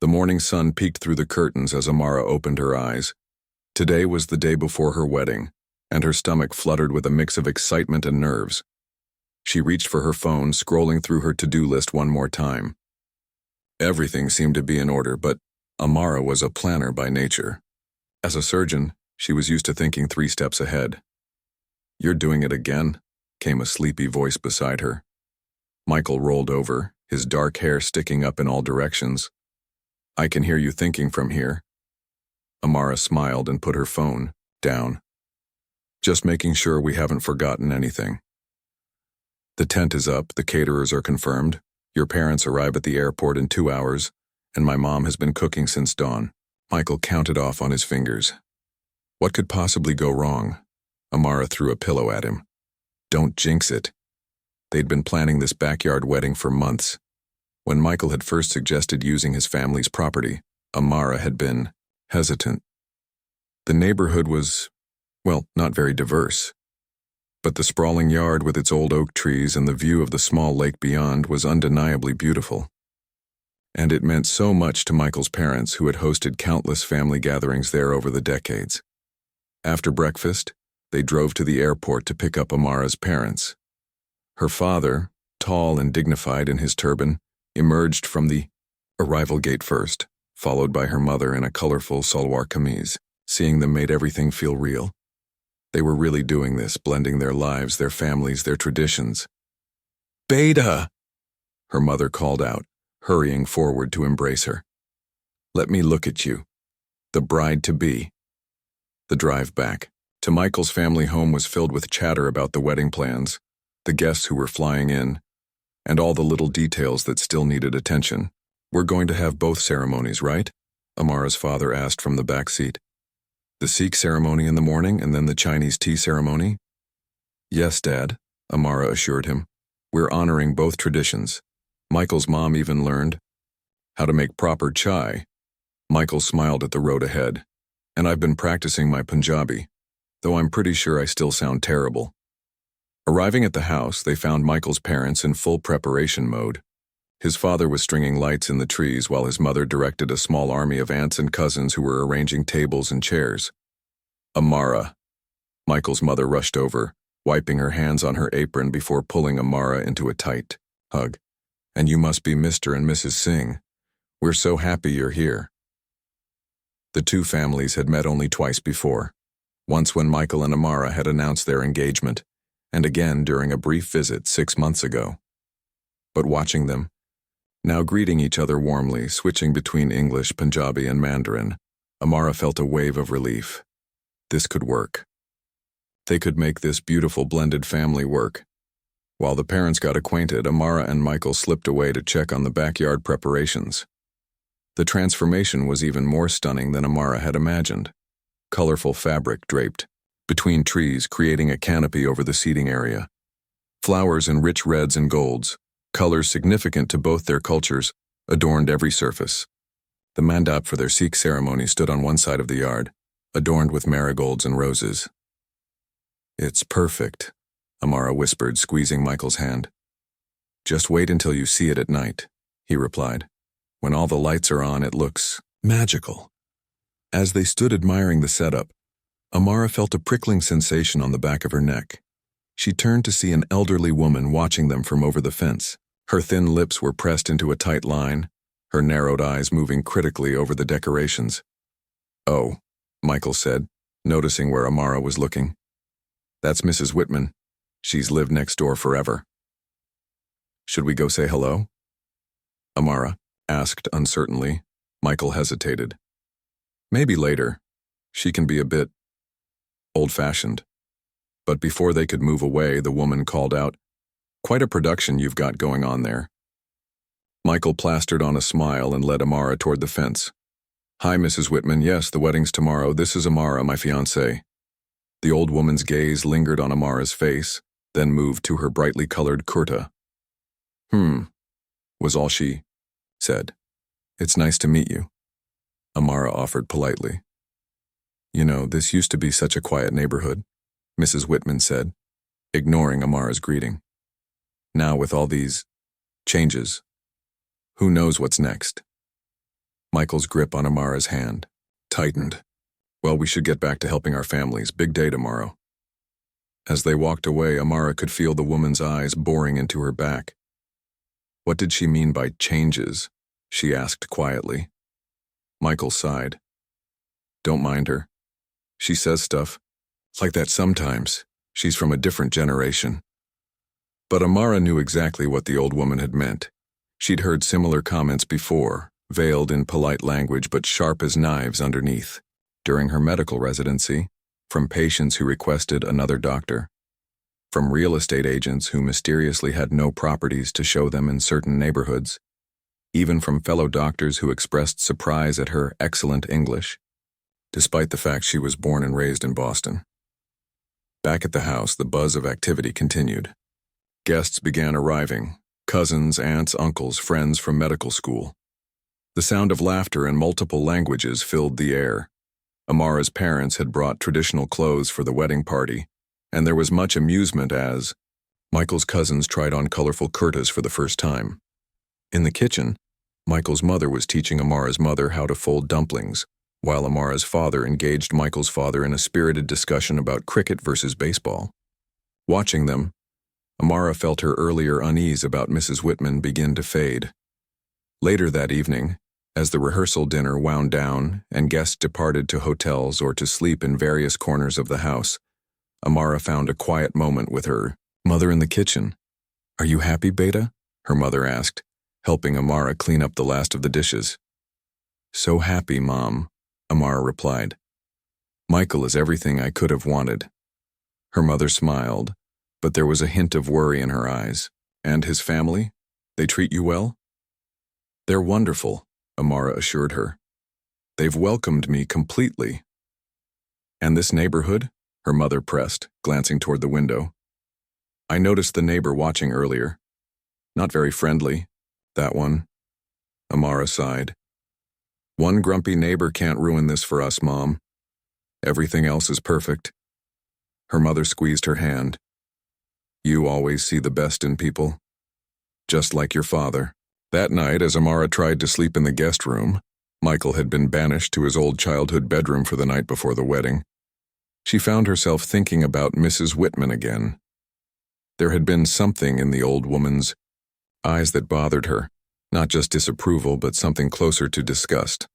The morning sun peeked through the curtains as Amara opened her eyes. Today was the day before her wedding, and her stomach fluttered with a mix of excitement and nerves. She reached for her phone, scrolling through her to-do list one more time. Everything seemed to be in order, but Amara was a planner by nature. As a surgeon, she was used to thinking 3 steps ahead. "You're doing it again?" came a sleepy voice beside her. Michael rolled over, his dark hair sticking up in all directions. "I can hear you thinking from here." Amara smiled and put her phone down. "Just making sure we haven't forgotten anything. The tent is up, the caterers are confirmed, your parents arrive at the airport in 2 hours, and my mom has been cooking since dawn." Michael counted off on his fingers. What could possibly go wrong? Amara threw a pillow at him. "Don't jinx it." They'd been planning this backyard wedding for months. When Michael had first suggested using his family's property, Amara had been hesitant. The neighborhood was, well, not very diverse. But the sprawling yard with its old oak trees and the view of the small lake beyond was undeniably beautiful. And it meant so much to Michael's parents, who had hosted countless family gatherings there over the decades. After breakfast, they drove to the airport to pick up Amara's parents. Her father, tall and dignified in his turban, emerged from the arrival gate first, followed by her mother in a colorful salwar kameez. Seeing them made everything feel real. They were really doing this, blending their lives, their families, their traditions. "Beta!" her mother called out, hurrying forward to embrace her. "Let me look at you. The bride-to-be." The drive back to Michael's family home was filled with chatter about the wedding plans, the guests who were flying in, and all the little details that still needed attention. "We're going to have both ceremonies, right?" Amara's father asked from the back seat. "The Sikh ceremony in the morning and then the Chinese tea ceremony?" "Yes, Dad," Amara assured him. "We're honoring both traditions. Michael's mom even learned how to make proper chai." Michael smiled at the road ahead. "And I've been practicing my Punjabi, though I'm pretty sure I still sound terrible." Arriving at the house, they found Michael's parents in full preparation mode. His father was stringing lights in the trees while his mother directed a small army of aunts and cousins who were arranging tables and chairs. "Amara." Michael's mother rushed over, wiping her hands on her apron before pulling Amara into a tight hug. "And you must be Mr. and Mrs. Singh. We're so happy you're here." The two families had met only twice before, once when Michael and Amara had announced their engagement, and again during a brief visit 6 months ago. But watching them, now greeting each other warmly, switching between English, Punjabi, and Mandarin, Amara felt a wave of relief. This could work. They could make this beautiful blended family work. While the parents got acquainted, Amara and Michael slipped away to check on the backyard preparations. The transformation was even more stunning than Amara had imagined. Colorful fabric draped between trees, creating a canopy over the seating area. Flowers in rich reds and golds, colors significant to both their cultures, adorned every surface. The mandap for their Sikh ceremony stood on one side of the yard, adorned with marigolds and roses. "It's perfect," Amara whispered, squeezing Michael's hand. "Just wait until you see it at night," he replied. "When all the lights are on, it looks magical." As they stood admiring the setup, Amara felt a prickling sensation on the back of her neck. She turned to see an elderly woman watching them from over the fence. Her thin lips were pressed into a tight line, her narrowed eyes moving critically over the decorations. "Oh," Michael said, noticing where Amara was looking. "That's Mrs. Whitman. She's lived next door forever." "Should we go say hello?" Amara asked uncertainly. Michael hesitated. "Maybe later. She can be a bit old-fashioned." But before they could move away, the woman called out, "Quite a production you've got going on there." Michael plastered on a smile and led Amara toward the fence. "Hi, Mrs. Whitman. Yes, the wedding's tomorrow. This is Amara, my fiancée." The old woman's gaze lingered on Amara's face, then moved to her brightly colored kurta. Was all she said. "It's nice to meet you," Amara offered politely. "You know, this used to be such a quiet neighborhood," Mrs. Whitman said, ignoring Amara's greeting. "Now with all these changes, who knows what's next?" Michael's grip on Amara's hand tightened. Well, we should get back to helping our families. Big day tomorrow. As they walked away, Amara could feel the woman's eyes boring into her back. What did she mean by changes? She asked quietly. Michael sighed. Don't mind her. She says stuff like that sometimes. She's from a different generation. But Amara knew exactly what the old woman had meant. She'd heard similar comments before, veiled in polite language but sharp as knives underneath. During her medical residency, from patients who requested another doctor, from real estate agents who mysteriously had no properties to show them in certain neighborhoods, even from fellow doctors who expressed surprise at her excellent English, despite the fact she was born and raised in Boston. Back at the house, the buzz of activity continued. Guests began arriving, cousins, aunts, uncles, friends from medical school. The sound of laughter in multiple languages filled the air. Amara's parents had brought traditional clothes for the wedding party, and there was much amusement as Michael's cousins tried on colorful kurtas for the first time. In the kitchen, Michael's mother was teaching Amara's mother how to fold dumplings, while Amara's father engaged Michael's father in a spirited discussion about cricket versus baseball. Watching them, Amara felt her earlier unease about Mrs. Whitman begin to fade. Later that evening, as the rehearsal dinner wound down and guests departed to hotels or to sleep in various corners of the house, Amara found a quiet moment with her mother in the kitchen. "Are you happy, Beta?" her mother asked, helping Amara clean up the last of the dishes. "So happy, Mom," Amara replied. "Michael is everything I could have wanted." Her mother smiled, but there was a hint of worry in her eyes. "And his family? They treat you well?" "They're wonderful," Amara assured her. "They've welcomed me completely." "And this neighborhood?" her mother pressed, glancing toward the window. "I noticed the neighbor watching earlier. Not very friendly, that one." Amara sighed. "One grumpy neighbor can't ruin this for us, Mom. Everything else is perfect." Her mother squeezed her hand. "You always see the best in people. Just like your father." That night, as Amara tried to sleep in the guest room, Michael had been banished to his old childhood bedroom for the night before the wedding. She found herself thinking about Mrs. Whitman again. There had been something in the old woman's eyes that bothered her, not just disapproval, but something closer to disgust.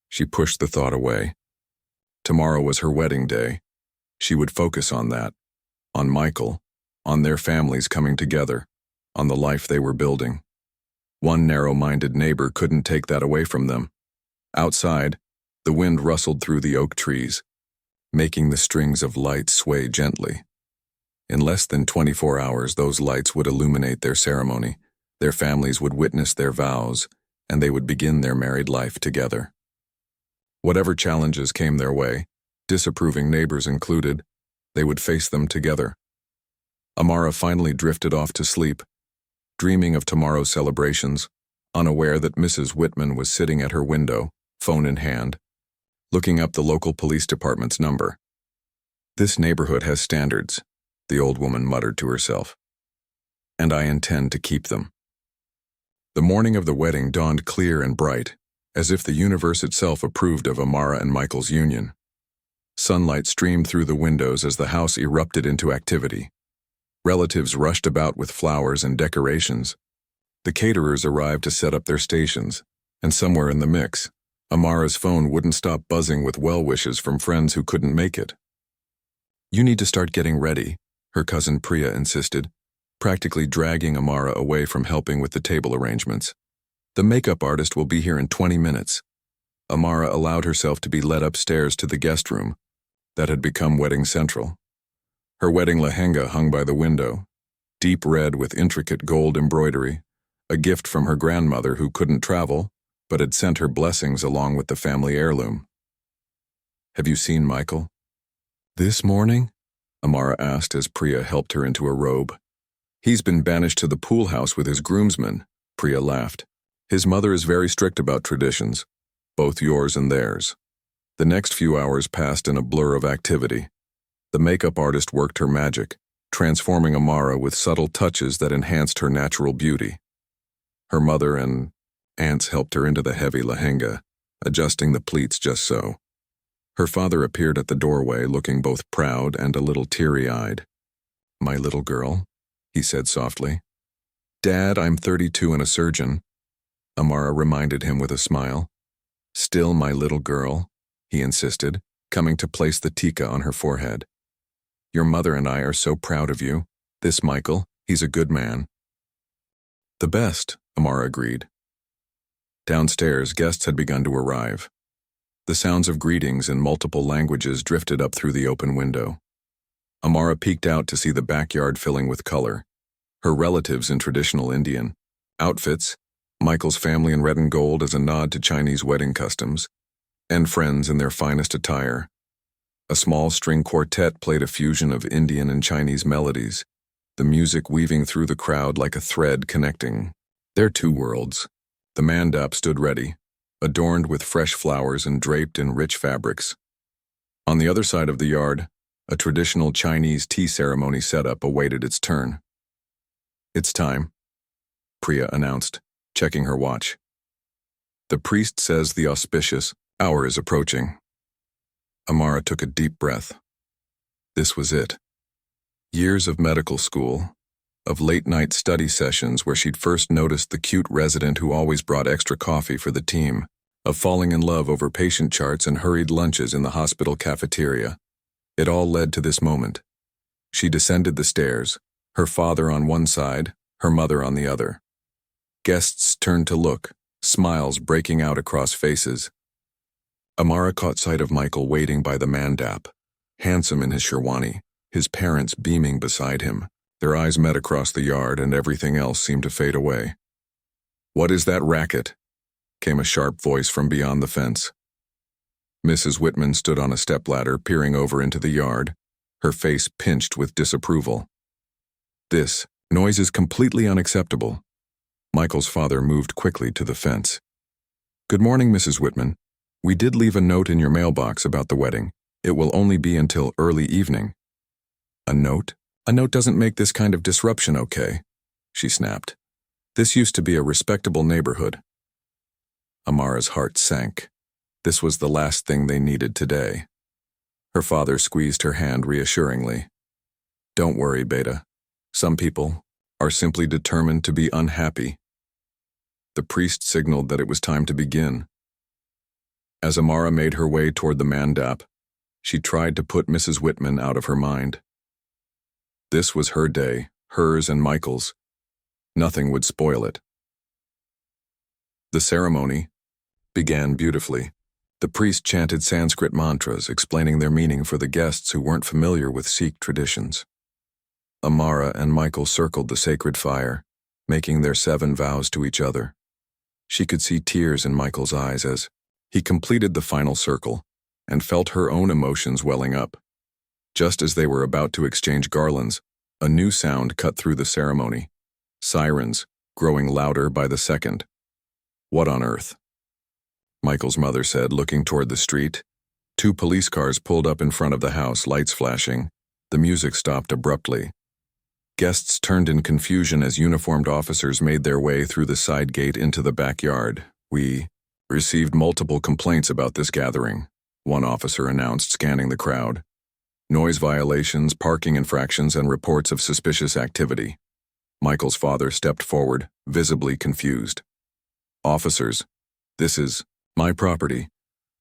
She pushed the thought away. Tomorrow was her wedding day. She would focus on that, on Michael, on their families coming together, on the life they were building. One narrow-minded neighbor couldn't take that away from them. Outside, the wind rustled through the oak trees, making the strings of light sway gently. In less than 24 hours, those lights would illuminate their ceremony, their families would witness their vows, and they would begin their married life together. Whatever challenges came their way, disapproving neighbors included, they would face them together. Amara finally drifted off to sleep, dreaming of tomorrow's celebrations, unaware that Mrs. Whitman was sitting at her window, phone in hand, looking up the local police department's number. "This neighborhood has standards," the old woman muttered to herself, "and I intend to keep them." The morning of the wedding dawned clear and bright, as if the universe itself approved of Amara and Michael's union. Sunlight streamed through the windows as the house erupted into activity. Relatives rushed about with flowers and decorations. The caterers arrived to set up their stations, and somewhere in the mix, Amara's phone wouldn't stop buzzing with well wishes from friends who couldn't make it. "You need to start getting ready," her cousin Priya insisted, practically dragging Amara away from helping with the table arrangements. "The makeup artist will be here in 20 minutes. Amara allowed herself to be led upstairs to the guest room that had become wedding central. Her wedding lehenga hung by the window, deep red with intricate gold embroidery, a gift from her grandmother who couldn't travel, but had sent her blessings along with the family heirloom. "Have you seen Michael?" "This morning?" Amara asked as Priya helped her into a robe. "He's been banished to the pool house with his groomsmen," Priya laughed. "His mother is very strict about traditions, both yours and theirs." The next few hours passed in a blur of activity. The makeup artist worked her magic, transforming Amara with subtle touches that enhanced her natural beauty. Her mother and aunts helped her into the heavy lehenga, adjusting the pleats just so. Her father appeared at the doorway, looking both proud and a little teary-eyed. "My little girl," he said softly. "Dad, I'm 32 and a surgeon," Amara reminded him with a smile. "Still my little girl," he insisted, coming to place the tika on her forehead. "Your mother and I are so proud of you. This Michael, he's a good man." "The best," Amara agreed. Downstairs, guests had begun to arrive. The sounds of greetings in multiple languages drifted up through the open window. Amara peeked out to see the backyard filling with color. Her relatives in traditional Indian outfits, Michael's family in red and gold as a nod to Chinese wedding customs, and friends in their finest attire. A small string quartet played a fusion of Indian and Chinese melodies, the music weaving through the crowd like a thread connecting their two worlds. The mandap stood ready, adorned with fresh flowers and draped in rich fabrics. On the other side of the yard, a traditional Chinese tea ceremony setup awaited its turn. "It's time," Priya announced, checking her watch. "The priest says the auspicious hour is approaching." Amara took a deep breath. This was it. Years of medical school, of late-night study sessions where she'd first noticed the cute resident who always brought extra coffee for the team, of falling in love over patient charts and hurried lunches in the hospital cafeteria. It all led to this moment. She descended the stairs, her father on one side, her mother on the other. Guests turned to look, smiles breaking out across faces. Amara caught sight of Michael waiting by the mandap, handsome in his sherwani, his parents beaming beside him. Their eyes met across the yard and everything else seemed to fade away. "What is that racket?" came a sharp voice from beyond the fence. Mrs. Whitman stood on a stepladder, peering over into the yard, her face pinched with disapproval. "This noise is completely unacceptable." Michael's father moved quickly to the fence. "Good morning, Mrs. Whitman. We did leave a note in your mailbox about the wedding. It will only be until early evening." "A note? A note doesn't make this kind of disruption okay," she snapped. "This used to be a respectable neighborhood." Amara's heart sank. This was the last thing they needed today. Her father squeezed her hand reassuringly. "Don't worry, Beta. Some people are simply determined to be unhappy." The priest signaled that it was time to begin. As Amara made her way toward the mandap, she tried to put Mrs. Whitman out of her mind. This was her day, hers and Michael's. Nothing would spoil it. The ceremony began beautifully. The priest chanted Sanskrit mantras, explaining their meaning for the guests who weren't familiar with Sikh traditions. Amara and Michael circled the sacred fire, making their 7 vows to each other. She could see tears in Michael's eyes as he completed the final circle and felt her own emotions welling up. Just as they were about to exchange garlands, a new sound cut through the ceremony. Sirens, growing louder by the second. "What on earth?" Michael's mother said, looking toward the street. 2 police cars pulled up in front of the house, lights flashing. The music stopped abruptly. Guests turned in confusion as uniformed officers made their way through the side gate into the backyard. "We received multiple complaints about this gathering," one officer announced, scanning the crowd. "Noise violations, parking infractions, and reports of suspicious activity." Michael's father stepped forward, visibly confused. "Officers, this is my property.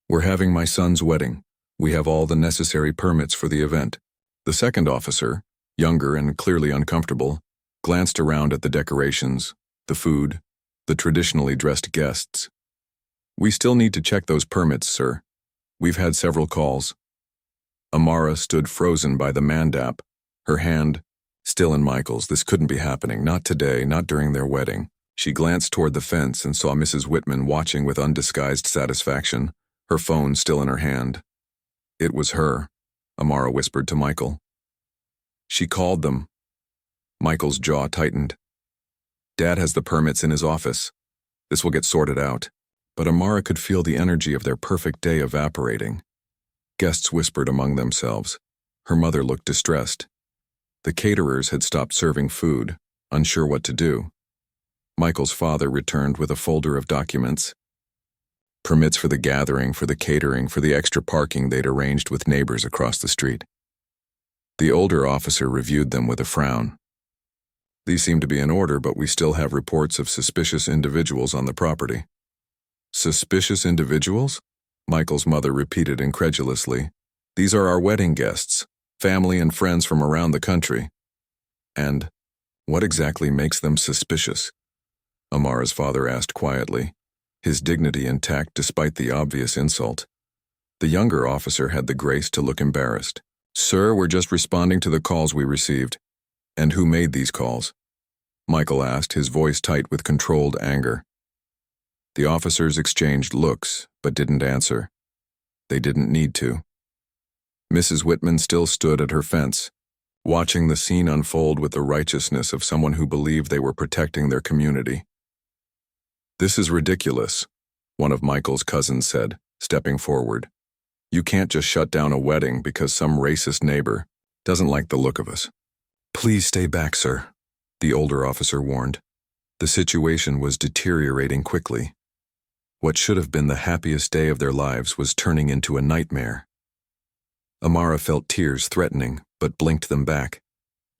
We're having my son's wedding. We have all the necessary permits for the event." The second officer, younger and clearly uncomfortable, glanced around at the decorations, the food, the traditionally dressed guests. "We still need to check those permits, sir. We've had several calls." Amara stood frozen by the mandap, her hand still in Michael's. This couldn't be happening, not today, not during their wedding. She glanced toward the fence and saw Mrs. Whitman watching with undisguised satisfaction, her phone still in her hand. "It was her," Amara whispered to Michael. "She called them." Michael's jaw tightened. "Dad has the permits in his office. This will get sorted out." But Amara could feel the energy of their perfect day evaporating. Guests whispered among themselves. Her mother looked distressed. The caterers had stopped serving food, unsure what to do. Michael's father returned with a folder of documents. permits for the gathering, for the catering, for the extra parking they'd arranged with neighbors across the street. The older officer reviewed them with a frown. These seem to be in order, but we still have reports of suspicious individuals on the property. Suspicious individuals? Michael's mother repeated incredulously. These are our wedding guests, family and friends from around the country. And what exactly makes them suspicious? Amara's father asked quietly, his dignity intact despite the obvious insult. The younger officer had the grace to look embarrassed. Sir, we're just responding to the calls we received. And who made these calls? Michael asked, his voice tight with controlled anger. The officers exchanged looks, but didn't answer. They didn't need to. Mrs. Whitman still stood at her fence, watching the scene unfold with the righteousness of someone who believed they were protecting their community. This is ridiculous, one of Michael's cousins said, stepping forward. You can't just shut down a wedding because some racist neighbor doesn't like the look of us. Please stay back, sir, the older officer warned. The situation was deteriorating quickly. What should have been the happiest day of their lives was turning into a nightmare. Amara felt tears threatening, but blinked them back.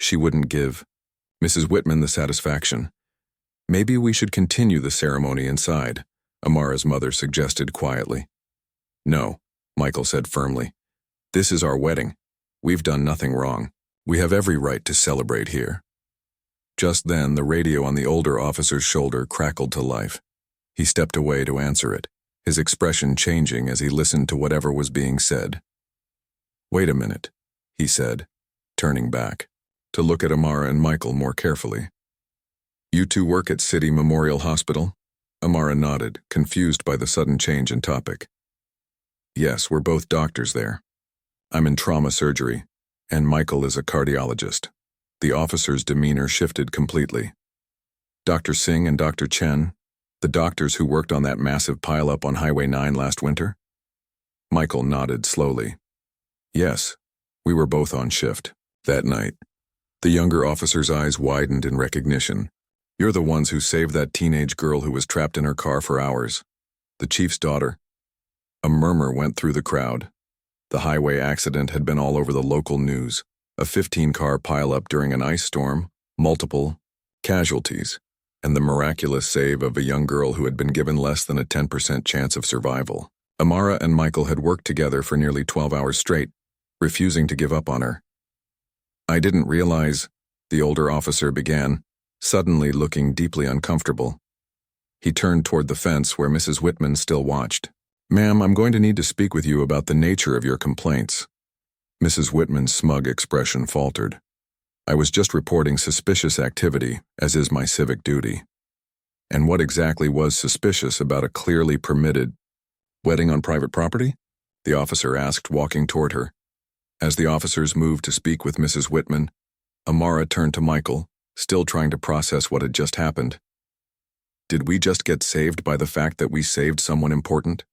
She wouldn't give Mrs. Whitman the satisfaction. Maybe we should continue the ceremony inside, Amara's mother suggested quietly. No, Michael said firmly. This is our wedding. We've done nothing wrong. We have every right to celebrate here. Just then, the radio on the older officer's shoulder crackled to life. He stepped away to answer it, his expression changing as he listened to whatever was being said. Wait a minute, he said, turning back, to look at Amara and Michael more carefully. You two work at City Memorial Hospital? Amara nodded, confused by the sudden change in topic. Yes, we're both doctors there. I'm in trauma surgery, and Michael is a cardiologist. The officer's demeanor shifted completely. Dr. Singh and Dr. Chen, the doctors who worked on that massive pileup on Highway 9 last winter? Michael nodded slowly. Yes, we were both on shift that night. The younger officer's eyes widened in recognition. You're the ones who saved that teenage girl who was trapped in her car for hours. The chief's daughter. A murmur went through the crowd. The highway accident had been all over the local news. A 15-car pileup during an ice storm, multiple casualties, and the miraculous save of a young girl who had been given less than a 10% chance of survival. Amara and Michael had worked together for nearly 12 hours straight, refusing to give up on her. I didn't realize, the older officer began, suddenly looking deeply uncomfortable. He turned toward the fence where Mrs. Whitman still watched. Ma'am, I'm going to need to speak with you about the nature of your complaints. Mrs. Whitman's smug expression faltered. I was just reporting suspicious activity, as is my civic duty. And what exactly was suspicious about a clearly permitted wedding on private property? The officer asked, walking toward her. As the officers moved to speak with Mrs. Whitman, Amara turned to Michael, still trying to process what had just happened. Did we just get saved by the fact that we saved someone important?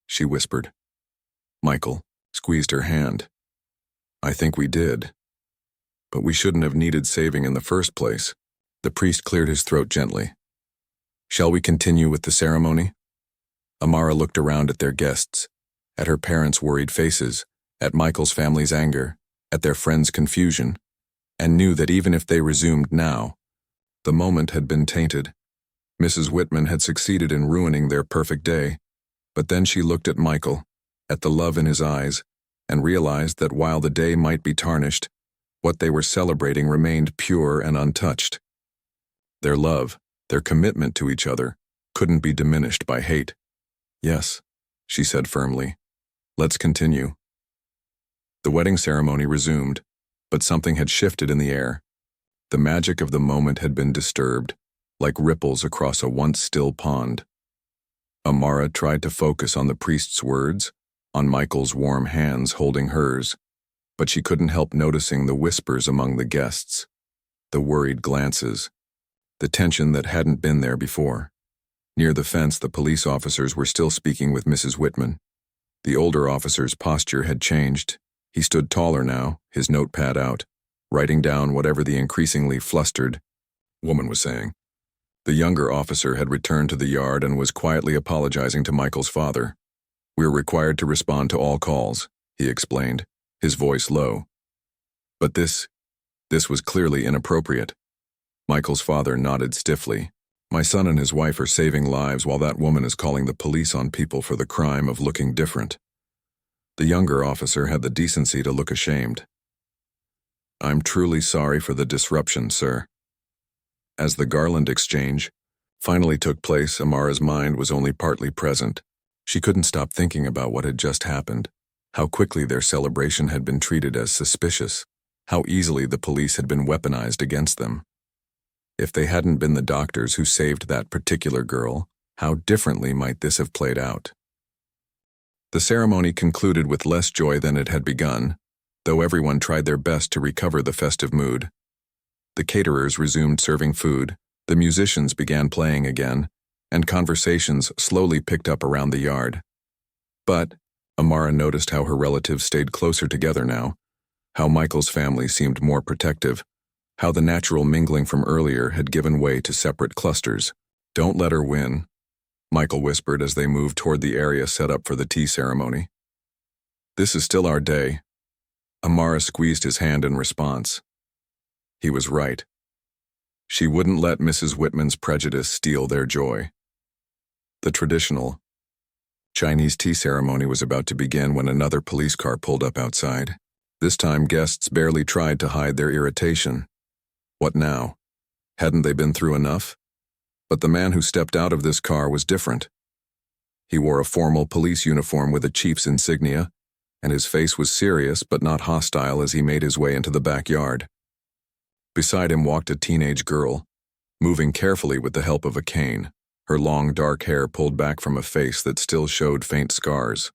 She whispered. Michael squeezed her hand. I think we did. But we shouldn't have needed saving in the first place. The priest cleared his throat gently. Shall we continue with the ceremony? Amara looked around at their guests, at her parents' worried faces, at Michael's family's anger, at their friends' confusion, and knew that even if they resumed now, the moment had been tainted. Mrs. Whitman had succeeded in ruining their perfect day, but then she looked at Michael, at the love in his eyes, and realized that while the day might be tarnished, what they were celebrating remained pure and untouched. Their love, their commitment to each other, couldn't be diminished by hate. Yes, she said firmly. Let's continue. The wedding ceremony resumed, but something had shifted in the air. The magic of the moment had been disturbed, like ripples across a once still pond. Amara tried to focus on the priest's words, on Michael's warm hands holding hers, but she couldn't help noticing the whispers among the guests, the worried glances, the tension that hadn't been there before. Near the fence, the police officers were still speaking with Mrs. Whitman. The older officer's posture had changed. He stood taller now, his notepad out, writing down whatever the increasingly flustered woman was saying. The younger officer had returned to the yard and was quietly apologizing to Michael's father. "We're required to respond to all calls," he explained, his voice low. "But this was clearly inappropriate." Michael's father nodded stiffly. "My son and his wife are saving lives while that woman is calling the police on people for the crime of looking different." The younger officer had the decency to look ashamed. "I'm truly sorry for the disruption, sir." As the garland exchange finally took place, Amara's mind was only partly present. She couldn't stop thinking about what had just happened, how quickly their celebration had been treated as suspicious, how easily the police had been weaponized against them. If they hadn't been the doctors who saved that particular girl, how differently might this have played out? The ceremony concluded with less joy than it had begun, though everyone tried their best to recover the festive mood. The caterers resumed serving food, the musicians began playing again, and conversations slowly picked up around the yard. But Amara noticed how her relatives stayed closer together now, how Michael's family seemed more protective, how the natural mingling from earlier had given way to separate clusters. "Don't let her win," Michael whispered as they moved toward the area set up for the tea ceremony. "This is still our day." Amara squeezed his hand in response. He was right. She wouldn't let Mrs. Whitman's prejudice steal their joy. The traditional Chinese tea ceremony was about to begin when another police car pulled up outside. This time guests barely tried to hide their irritation. What now? Hadn't they been through enough? But the man who stepped out of this car was different. He wore a formal police uniform with a chief's insignia, and his face was serious but not hostile as he made his way into the backyard. Beside him walked a teenage girl, moving carefully with the help of a cane, her long dark hair pulled back from a face that still showed faint scars.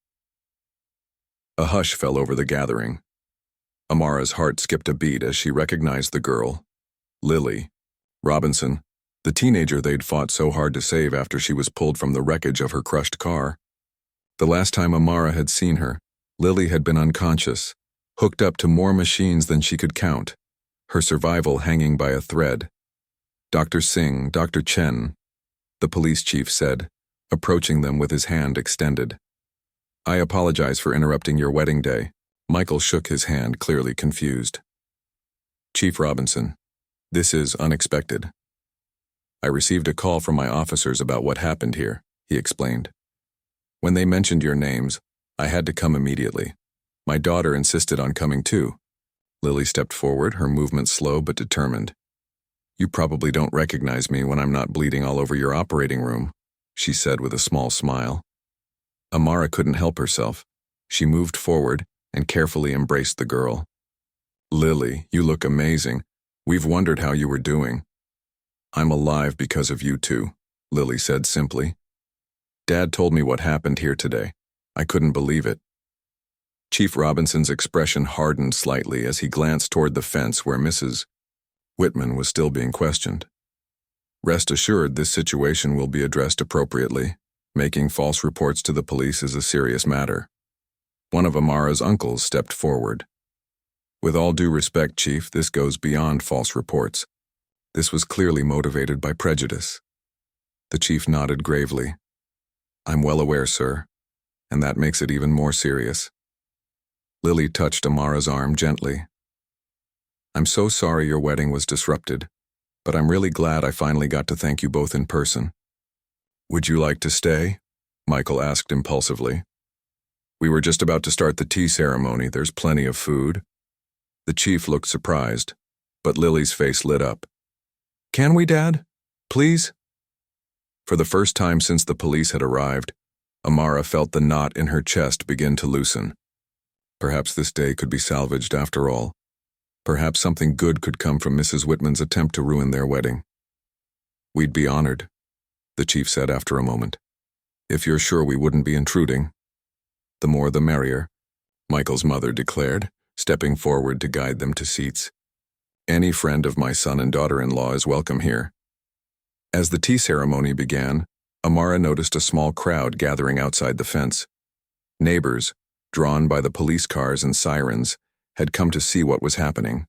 A hush fell over the gathering. Amara's heart skipped a beat as she recognized the girl, Lily Robinson, the teenager they'd fought so hard to save after she was pulled from the wreckage of her crushed car. The last time Amara had seen her, Lily had been unconscious, hooked up to more machines than she could count, her survival hanging by a thread. "Dr. Singh, Dr. Chen," the police chief said, approaching them with his hand extended. "I apologize for interrupting your wedding day." Michael shook his hand, clearly confused. "Chief Robinson, this is unexpected. I received a call from my officers about what happened here," he explained. "When they mentioned your names, I had to come immediately. My daughter insisted on coming too." Lily stepped forward, her movement slow but determined. "You probably don't recognize me when I'm not bleeding all over your operating room," she said with a small smile. Amara couldn't help herself. She moved forward and carefully embraced the girl. "Lily, you look amazing. We've wondered how you were doing." "I'm alive because of you two," Lily said simply. "Dad told me what happened here today. I couldn't believe it." Chief Robinson's expression hardened slightly as he glanced toward the fence where Mrs. Whitman was still being questioned. "Rest assured, this situation will be addressed appropriately. Making false reports to the police is a serious matter." One of Amara's uncles stepped forward. "With all due respect, Chief, this goes beyond false reports. This was clearly motivated by prejudice." The chief nodded gravely. "I'm well aware, sir, and that makes it even more serious." Lily touched Amara's arm gently. "I'm so sorry your wedding was disrupted, but I'm really glad I finally got to thank you both in person." "Would you like to stay?" Michael asked impulsively. "We were just about to start the tea ceremony. There's plenty of food." The chief looked surprised, but Lily's face lit up. "Can we, Dad? Please?" For the first time since the police had arrived, Amara felt the knot in her chest begin to loosen. Perhaps this day could be salvaged after all. Perhaps something good could come from Mrs. Whitman's attempt to ruin their wedding. "We'd be honored," the chief said after a moment. "If you're sure we wouldn't be intruding." "The more the merrier," Michael's mother declared, stepping forward to guide them to seats. "Any friend of my son and daughter-in-law is welcome here." As the tea ceremony began, Amara noticed a small crowd gathering outside the fence. Neighbors, drawn by the police cars and sirens, had come to see what was happening.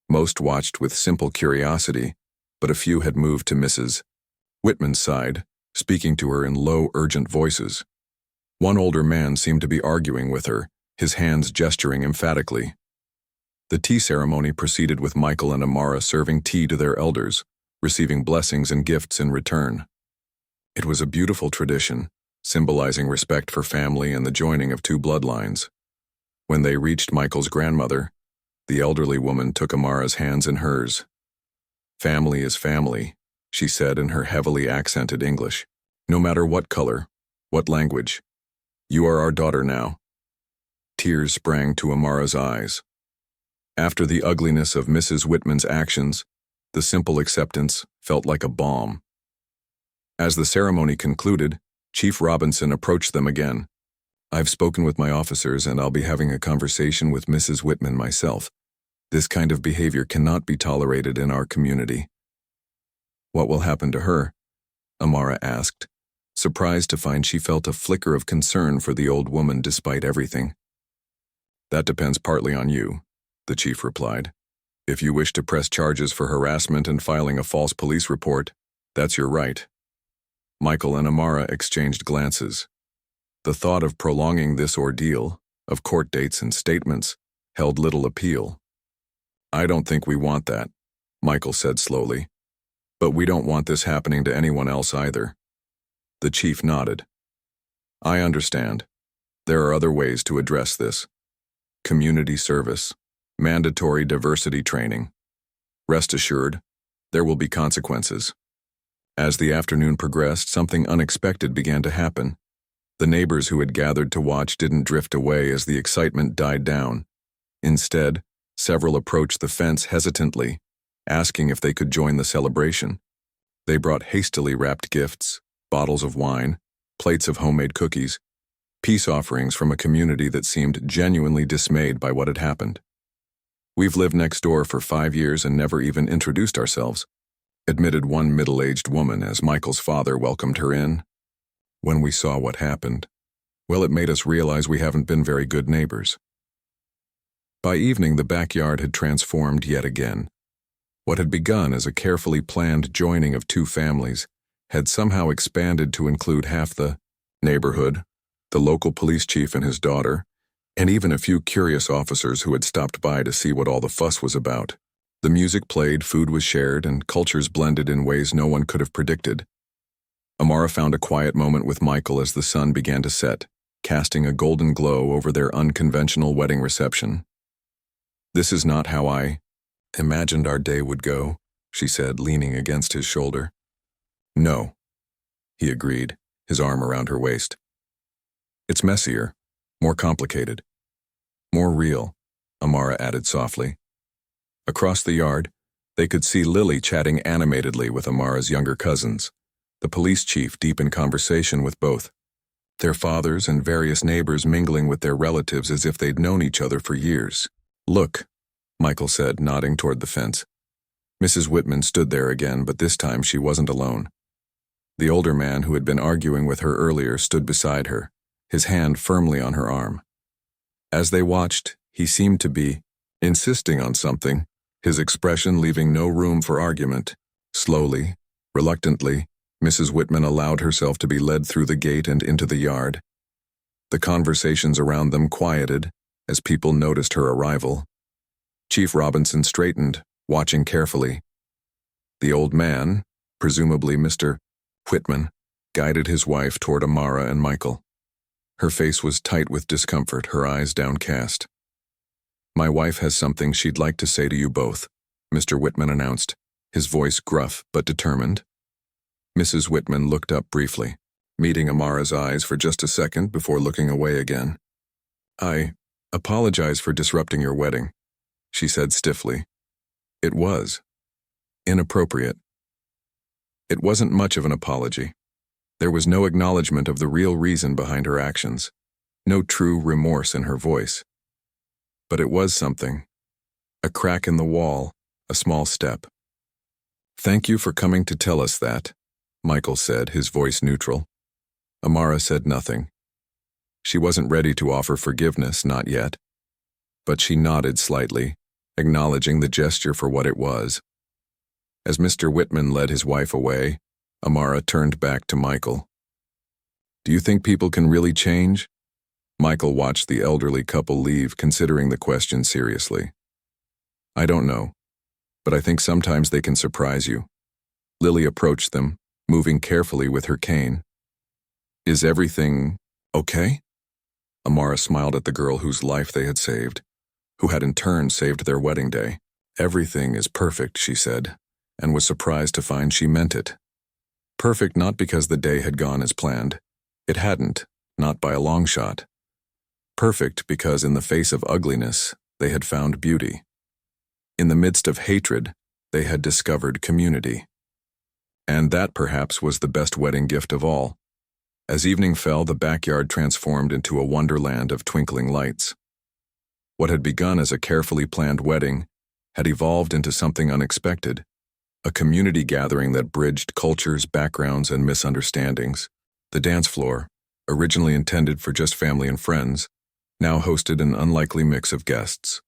Most watched with simple curiosity, but a few had moved to Mrs. Whitman sighed, speaking to her in low, urgent voices. One older man seemed to be arguing with her, his hands gesturing emphatically. The tea ceremony proceeded with Michael and Amara serving tea to their elders, receiving blessings and gifts in return. It was a beautiful tradition, symbolizing respect for family and the joining of two bloodlines. When they reached Michael's grandmother, the elderly woman took Amara's hands in hers. "Family is family," she said in her heavily accented English. "No matter what color, what language. You are our daughter now." Tears sprang to Amara's eyes. After the ugliness of Mrs. Whitman's actions, the simple acceptance felt like a balm. As the ceremony concluded, Chief Robinson approached them again. "I've spoken with my officers and I'll be having a conversation with Mrs. Whitman myself. This kind of behavior cannot be tolerated in our community." "What will happen to her?" Amara asked, surprised to find she felt a flicker of concern for the old woman despite everything. "That depends partly on you," the chief replied. "If you wish to press charges for harassment and filing a false police report, that's your right." Michael and Amara exchanged glances. The thought of prolonging this ordeal, of court dates and statements, held little appeal. "I don't think we want that," Michael said slowly. "But we don't want this happening to anyone else either." The chief nodded. "I understand. There are other ways to address this. Community service, mandatory diversity training. Rest assured, there will be consequences." As the afternoon progressed, something unexpected began to happen. The neighbors who had gathered to watch didn't drift away as the excitement died down. Instead, several approached the fence hesitantly, asking if they could join the celebration. They brought hastily wrapped gifts, bottles of wine, plates of homemade cookies, peace offerings from a community that seemed genuinely dismayed by what had happened. "We've lived next door for 5 years and never even introduced ourselves," admitted one middle-aged woman as Michael's father welcomed her in. "When we saw what happened, well, it made us realize we haven't been very good neighbors." By evening, the backyard had transformed yet again. What had begun as a carefully planned joining of two families had somehow expanded to include half the neighborhood, the local police chief and his daughter, and even a few curious officers who had stopped by to see what all the fuss was about. The music played, food was shared, and cultures blended in ways no one could have predicted. Amara found a quiet moment with Michael as the sun began to set, casting a golden glow over their unconventional wedding reception. "This is not how I imagined our day would go," she said, leaning against his shoulder. "No," he agreed, his arm around her waist. "It's messier, more complicated, more real," Amara added softly. Across the yard, they could see Lily chatting animatedly with Amara's younger cousins, the police chief deep in conversation with both, their fathers and various neighbors mingling with their relatives as if they'd known each other for years. "Look," Michael said, nodding toward the fence. Mrs. Whitman stood there again, but this time she wasn't alone. The older man who had been arguing with her earlier stood beside her, his hand firmly on her arm. As they watched, he seemed to be insisting on something, his expression leaving no room for argument. Slowly, reluctantly, Mrs. Whitman allowed herself to be led through the gate and into the yard. The conversations around them quieted as people noticed her arrival. Chief Robinson straightened, watching carefully. The old man, presumably Mr. Whitman, guided his wife toward Amara and Michael. Her face was tight with discomfort, her eyes downcast. "My wife has something she'd like to say to you both," Mr. Whitman announced, his voice gruff but determined. Mrs. Whitman looked up briefly, meeting Amara's eyes for just a second before looking away again. "I apologize for disrupting your wedding," she said stiffly. It was inappropriate. It wasn't much of an apology. There was no acknowledgement of the real reason behind her actions, no true remorse in her voice. But it was something. A crack in the wall, a small step. "Thank you for coming to tell us that," Michael said, his voice neutral. Amara said nothing. She wasn't ready to offer forgiveness, not yet. But she nodded slightly, acknowledging the gesture for what it was. As Mr. Whitman led his wife away, Amara turned back to Michael. Do you think people can really change? Michael watched the elderly couple leave, considering the question seriously. I don't know, but I think sometimes they can surprise you. Lily approached them, moving carefully with her cane. Is everything okay? Amara smiled at the girl whose life they had saved, who had in turn saved their wedding day. Everything is perfect, she said, and was surprised to find she meant it. Perfect not because the day had gone as planned. It hadn't, not by a long shot. Perfect because in the face of ugliness, they had found beauty. In the midst of hatred, they had discovered community. And that perhaps was the best wedding gift of all. As evening fell, the backyard transformed into a wonderland of twinkling lights. What had begun as a carefully planned wedding had evolved into something unexpected, a community gathering that bridged cultures, backgrounds, and misunderstandings. The dance floor, originally intended for just family and friends, now hosted an unlikely mix of guests.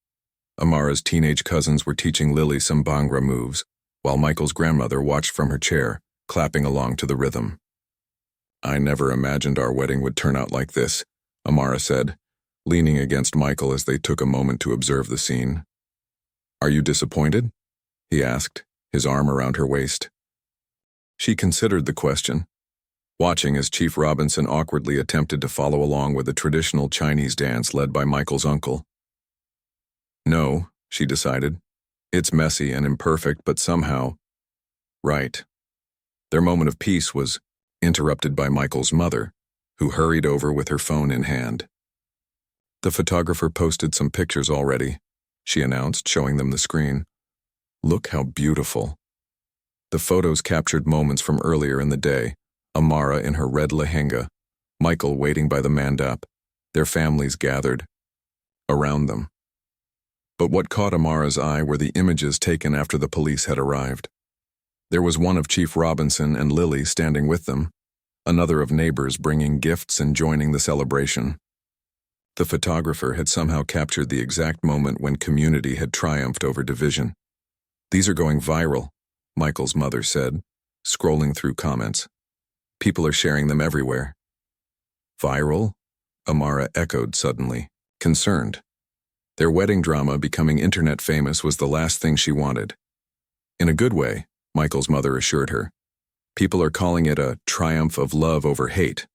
Amara's teenage cousins were teaching Lily some Bhangra moves, while Michael's grandmother watched from her chair, clapping along to the rhythm. I never imagined our wedding would turn out like this, Amara said, leaning against Michael as they took a moment to observe the scene. Are you disappointed? He asked, his arm around her waist. She considered the question, watching as Chief Robinson awkwardly attempted to follow along with a traditional Chinese dance led by Michael's uncle. No, she decided. It's messy and imperfect, but somehow right. Their moment of peace was interrupted by Michael's mother, who hurried over with her phone in hand. The photographer posted some pictures already, she announced, showing them the screen. Look how beautiful. The photos captured moments from earlier in the day, Amara in her red lehenga, Michael waiting by the mandap, their families gathered around them. But what caught Amara's eye were the images taken after the police had arrived. There was one of Chief Robinson and Lily standing with them, another of neighbors bringing gifts and joining the celebration. The photographer had somehow captured the exact moment when community had triumphed over division. These are going viral, Michael's mother said, scrolling through comments. People are sharing them everywhere. Viral? Amara echoed suddenly, concerned. Their wedding drama becoming internet famous was the last thing she wanted. In a good way, Michael's mother assured her. People are calling it a triumph of love over hate,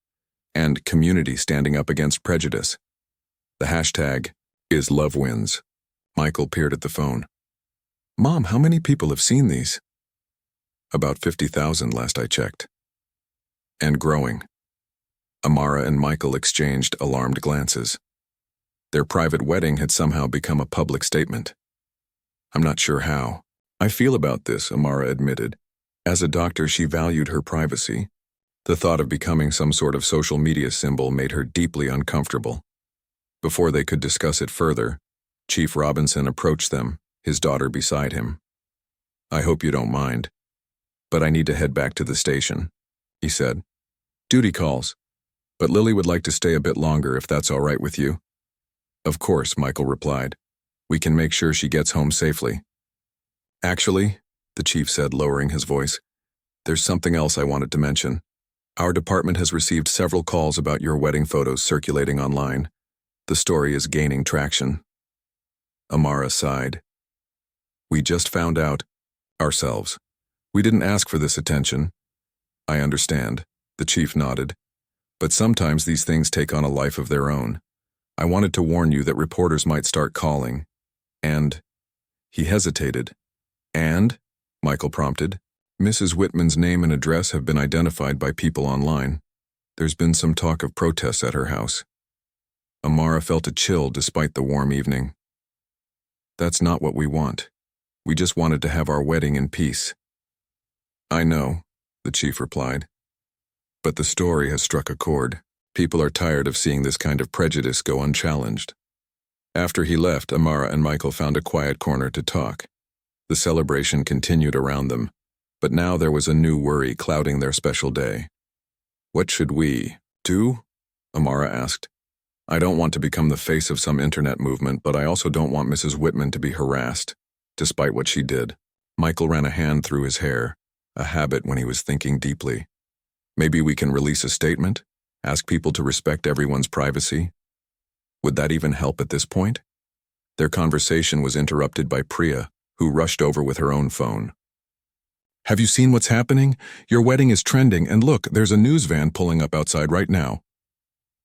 and community standing up against prejudice. The hashtag is love wins. Michael peered at the phone. Mom, how many people have seen these? About 50,000 last I checked. And growing. Amara and Michael exchanged alarmed glances. Their private wedding had somehow become a public statement. I'm not sure how. I feel about this, Amara admitted. As a doctor, she valued her privacy. The thought of becoming some sort of social media symbol made her deeply uncomfortable. Before they could discuss it further, Chief Robinson approached them, his daughter beside him. I hope you don't mind, but I need to head back to the station, he said. Duty calls, but Lily would like to stay a bit longer if that's all right with you. Of course, Michael replied. We can make sure she gets home safely. Actually, the chief said, lowering his voice, there's something else I wanted to mention. Our department has received several calls about your wedding photos circulating online. The story is gaining traction. Amara sighed. We just found out ourselves. We didn't ask for this attention. I understand, the chief nodded. But sometimes these things take on a life of their own. I wanted to warn you that reporters might start calling. And he hesitated. And, Michael prompted, Mrs. Whitman's name and address have been identified by people online. There's been some talk of protests at her house. Amara felt a chill despite the warm evening. That's not what we want. We just wanted to have our wedding in peace. I know, the chief replied. But the story has struck a chord. People are tired of seeing this kind of prejudice go unchallenged. After he left, Amara and Michael found a quiet corner to talk. The celebration continued around them, but now there was a new worry clouding their special day. What should we do? Amara asked. I don't want to become the face of some internet movement, but I also don't want Mrs. Whitman to be harassed, despite what she did. Michael ran a hand through his hair, a habit when he was thinking deeply. Maybe we can release a statement? Ask people to respect everyone's privacy? Would that even help at this point? Their conversation was interrupted by Priya, who rushed over with her own phone. Have you seen what's happening? Your wedding is trending, and look, there's a news van pulling up outside right now.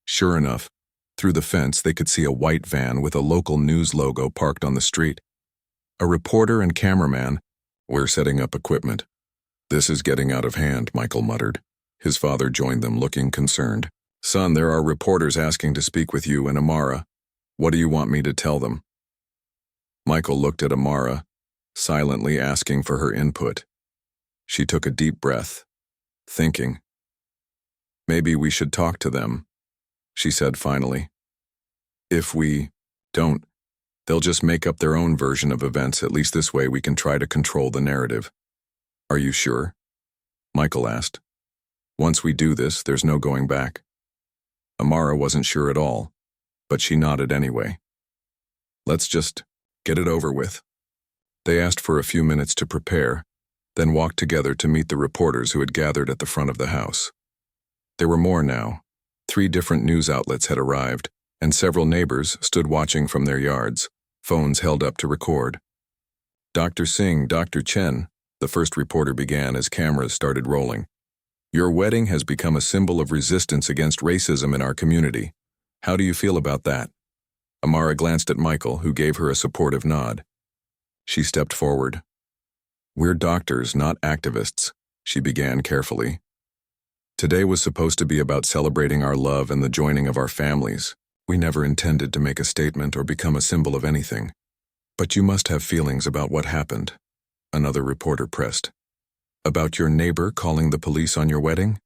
Sure enough, through the fence they could see a white van with a local news logo parked on the street. A reporter and cameraman were setting up equipment. This is getting out of hand, Michael muttered. His father joined them, looking concerned. Son, there are reporters asking to speak with you and Amara. What do you want me to tell them? Michael looked at Amara, silently asking for her input. She took a deep breath, thinking. Maybe we should talk to them, she said finally. If we don't, they'll just make up their own version of events. At least this way we can try to control the narrative. Are you sure? Michael asked. Once we do this, there's no going back. Amara wasn't sure at all, but she nodded anyway. Let's just get it over with. They asked for a few minutes to prepare, then walked together to meet the reporters who had gathered at the front of the house. There were more now. 3 different news outlets had arrived, and several neighbors stood watching from their yards, phones held up to record. Dr. Singh, Dr. Chen, the first reporter began as cameras started rolling. Your wedding has become a symbol of resistance against racism in our community. How do you feel about that? Amara glanced at Michael, who gave her a supportive nod. She stepped forward. We're doctors, not activists, she began carefully. Today was supposed to be about celebrating our love and the joining of our families. We never intended to make a statement or become a symbol of anything. But you must have feelings about what happened, another reporter pressed. About your neighbor calling the police on your wedding?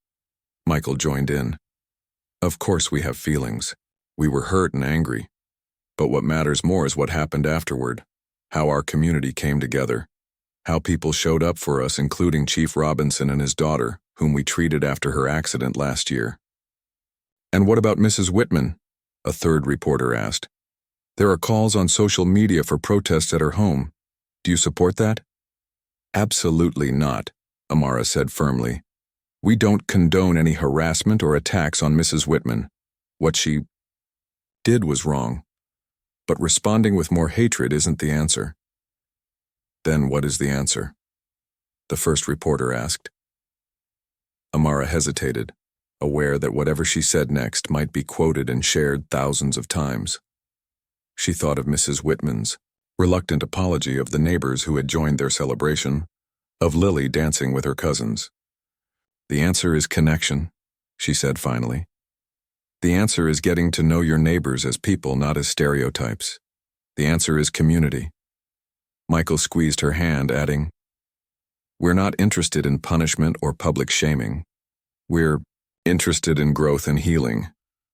Michael joined in. Of course we have feelings. We were hurt and angry. But what matters more is what happened afterward, how our community came together, how people showed up for us, including Chief Robinson and his daughter, whom we treated after her accident last year. And what about Mrs. Whitman? A third reporter asked. There are calls on social media for protests at her home. Do you support that? Absolutely not, Amara said firmly. We don't condone any harassment or attacks on Mrs. Whitman. What she did was wrong. But responding with more hatred isn't the answer. Then what is the answer? The first reporter asked. Amara hesitated, aware that whatever she said next might be quoted and shared thousands of times. She thought of Mrs. Whitman's reluctant apology, of the neighbors who had joined their celebration, of Lily dancing with her cousins. The answer is connection, she said finally. The answer is getting to know your neighbors as people, not as stereotypes. The answer is community. Michael squeezed her hand, adding, We're not interested in punishment or public shaming. We're interested in growth and healing.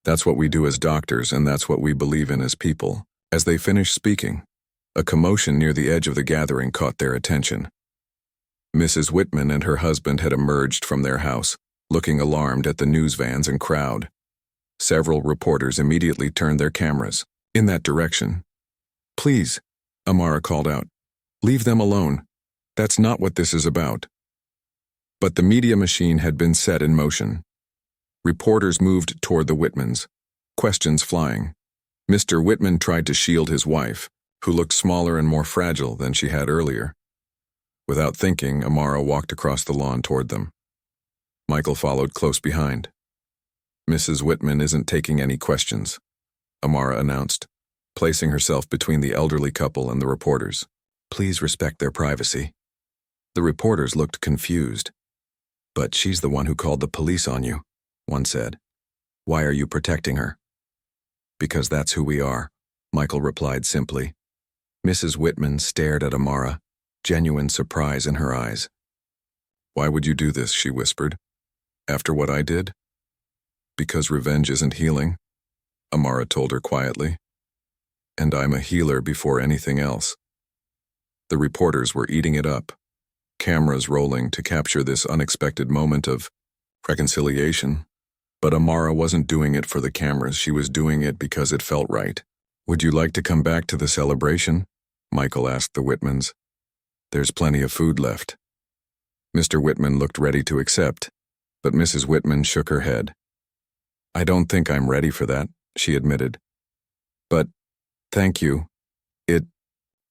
That's what we do as doctors, and that's what we believe in as people. As they finished speaking, a commotion near the edge of the gathering caught their attention. Mrs. Whitman and her husband had emerged from their house, looking alarmed at the news vans and crowd. Several reporters immediately turned their cameras in that direction. Please, Amara called out. Leave them alone. That's not what this is about. But the media machine had been set in motion. Reporters moved toward the Whitmans, questions flying. Mr. Whitman tried to shield his wife, who looked smaller and more fragile than she had earlier. Without thinking, Amara walked across the lawn toward them. Michael followed close behind. Mrs. Whitman isn't taking any questions, Amara announced, placing herself between the elderly couple and the reporters. Please respect their privacy. The reporters looked confused. But she's the one who called the police on you, one said. Why are you protecting her? Because that's who we are, Michael replied simply. Mrs. Whitman stared at Amara, genuine surprise in her eyes. Why would you do this, she whispered. After what I did? Because revenge isn't healing, Amara told her quietly. And I'm a healer before anything else. The reporters were eating it up, cameras rolling to capture this unexpected moment of reconciliation. But Amara wasn't doing it for the cameras, she was doing it because it felt right. Would you like to come back to the celebration? Michael asked the Whitmans. There's plenty of food left. Mr. Whitman looked ready to accept, but Mrs. Whitman shook her head. "I don't think I'm ready for that," she admitted. "But, thank you." It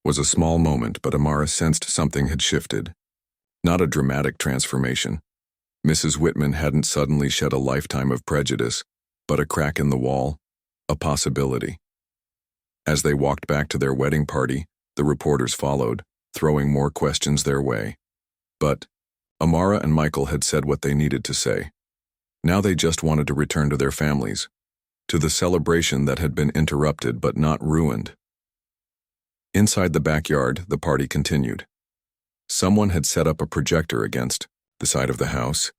was a small moment, but Amara sensed something had shifted. Not a dramatic transformation. Mrs. Whitman hadn't suddenly shed a lifetime of prejudice, but a crack in the wall, a possibility. As they walked back to their wedding party, the reporters followed, throwing more questions their way. But Amara and Michael had said what they needed to say. Now they just wanted to return to their families, to the celebration that had been interrupted but not ruined. Inside the backyard, the party continued. Someone had set up a projector against the side of the house,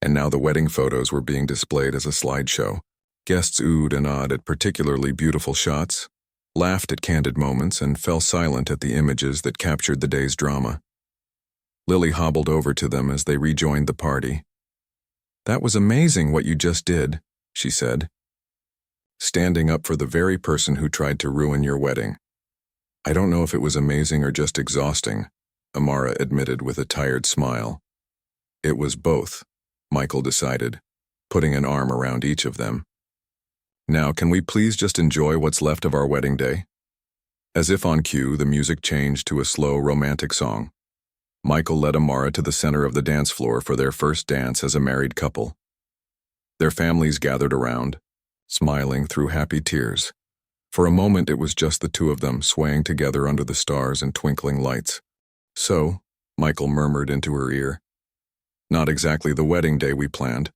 and now the wedding photos were being displayed as a slideshow. Guests oohed and awed at particularly beautiful shots, laughed at candid moments, and fell silent at the images that captured the day's drama. Lily hobbled over to them as they rejoined the party. "That was amazing what you just did," she said. "Standing up for the very person who tried to ruin your wedding." "I don't know if it was amazing or just exhausting," Amara admitted with a tired smile. "It was both," Michael decided, putting an arm around each of them. "Now, can we please just enjoy what's left of our wedding day?" As if on cue, the music changed to a slow, romantic song. Michael led Amara to the center of the dance floor for their first dance as a married couple. Their families gathered around, smiling through happy tears. For a moment, it was just the two of them swaying together under the stars and twinkling lights. "So," Michael murmured into her ear, "not exactly the wedding day we planned."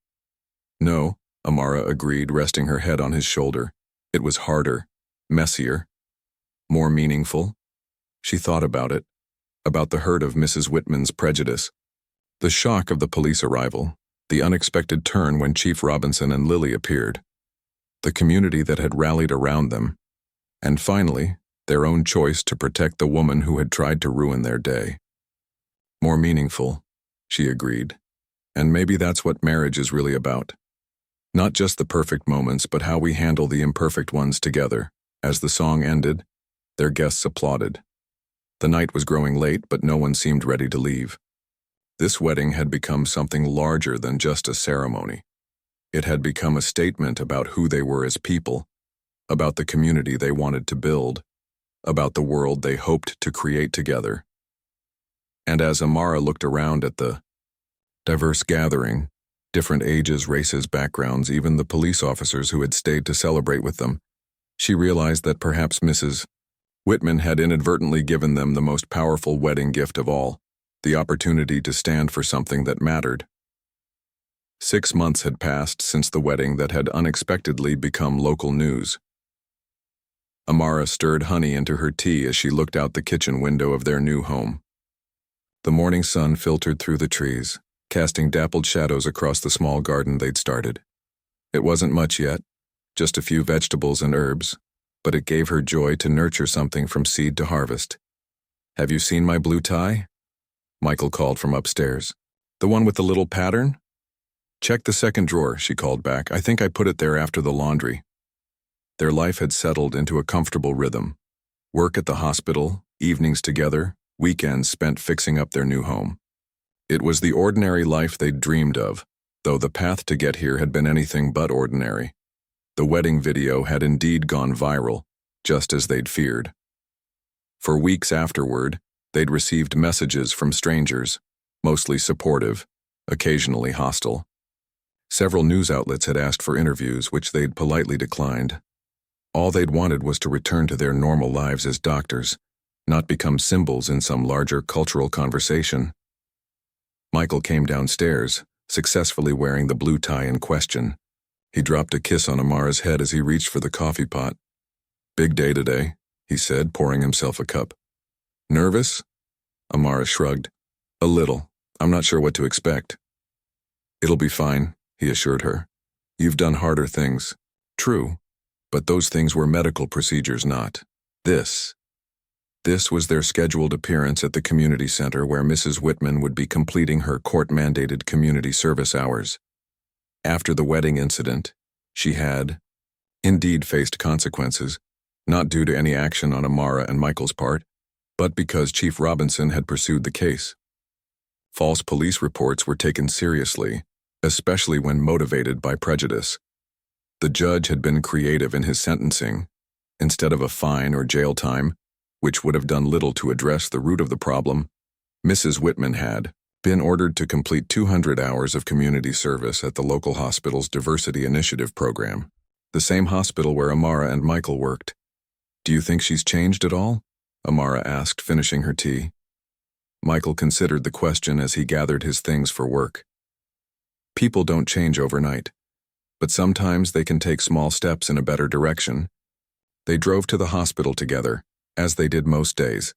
"No," Amara agreed, resting her head on his shoulder. "It was harder, messier, more meaningful." She thought about it, about the hurt of Mrs. Whitman's prejudice, the shock of the police arrival, the unexpected turn when Chief Robinson and Lily appeared, the community that had rallied around them, and finally, their own choice to protect the woman who had tried to ruin their day. "More meaningful," she agreed. "And maybe that's what marriage is really about. Not just the perfect moments, but how we handle the imperfect ones together." As the song ended, their guests applauded. The night was growing late, but no one seemed ready to leave. This wedding had become something larger than just a ceremony. It had become a statement about who they were as people, about the community they wanted to build, about the world they hoped to create together. And as Amara looked around at the diverse gathering, different ages, races, backgrounds, even the police officers who had stayed to celebrate with them, she realized that perhaps Mrs. Whitman had inadvertently given them the most powerful wedding gift of all, the opportunity to stand for something that mattered. 6 months had passed since the wedding that had unexpectedly become local news. Amara stirred honey into her tea as she looked out the kitchen window of their new home. The morning sun filtered through the trees, casting dappled shadows across the small garden they'd started. It wasn't much yet, just a few vegetables and herbs, but it gave her joy to nurture something from seed to harvest. "Have you seen my blue tie?" Michael called from upstairs. "The one with the little pattern?" "Check the second drawer," she called back. "I think I put it there after the laundry." Their life had settled into a comfortable rhythm. Work at the hospital, evenings together, weekends spent fixing up their new home. It was the ordinary life they'd dreamed of, though the path to get here had been anything but ordinary. The wedding video had indeed gone viral, just as they'd feared. For weeks afterward, they'd received messages from strangers, mostly supportive, occasionally hostile. Several news outlets had asked for interviews, which they'd politely declined. All they'd wanted was to return to their normal lives as doctors, not become symbols in some larger cultural conversation. Michael came downstairs, successfully wearing the blue tie in question. He dropped a kiss on Amara's head as he reached for the coffee pot. "Big day today," he said, pouring himself a cup. "Nervous?" Amara shrugged. "A little. I'm not sure what to expect." "It'll be fine," he assured her. "You've done harder things." "True. But those things were medical procedures, not this." This was their scheduled appearance at the community center where Mrs. Whitman would be completing her court-mandated community service hours. After the wedding incident, she had, indeed, faced consequences, not due to any action on Amara and Michael's part, but because Chief Robinson had pursued the case. False police reports were taken seriously, especially when motivated by prejudice. The judge had been creative in his sentencing. Instead of a fine or jail time, which would have done little to address the root of the problem, Mrs. Whitman had been ordered to complete 200 hours of community service at the local hospital's Diversity Initiative program, the same hospital where Amara and Michael worked. "Do you think she's changed at all?" Amara asked, finishing her tea. Michael considered the question as he gathered his things for work. "People don't change overnight, but sometimes they can take small steps in a better direction." They drove to the hospital together, as they did most days.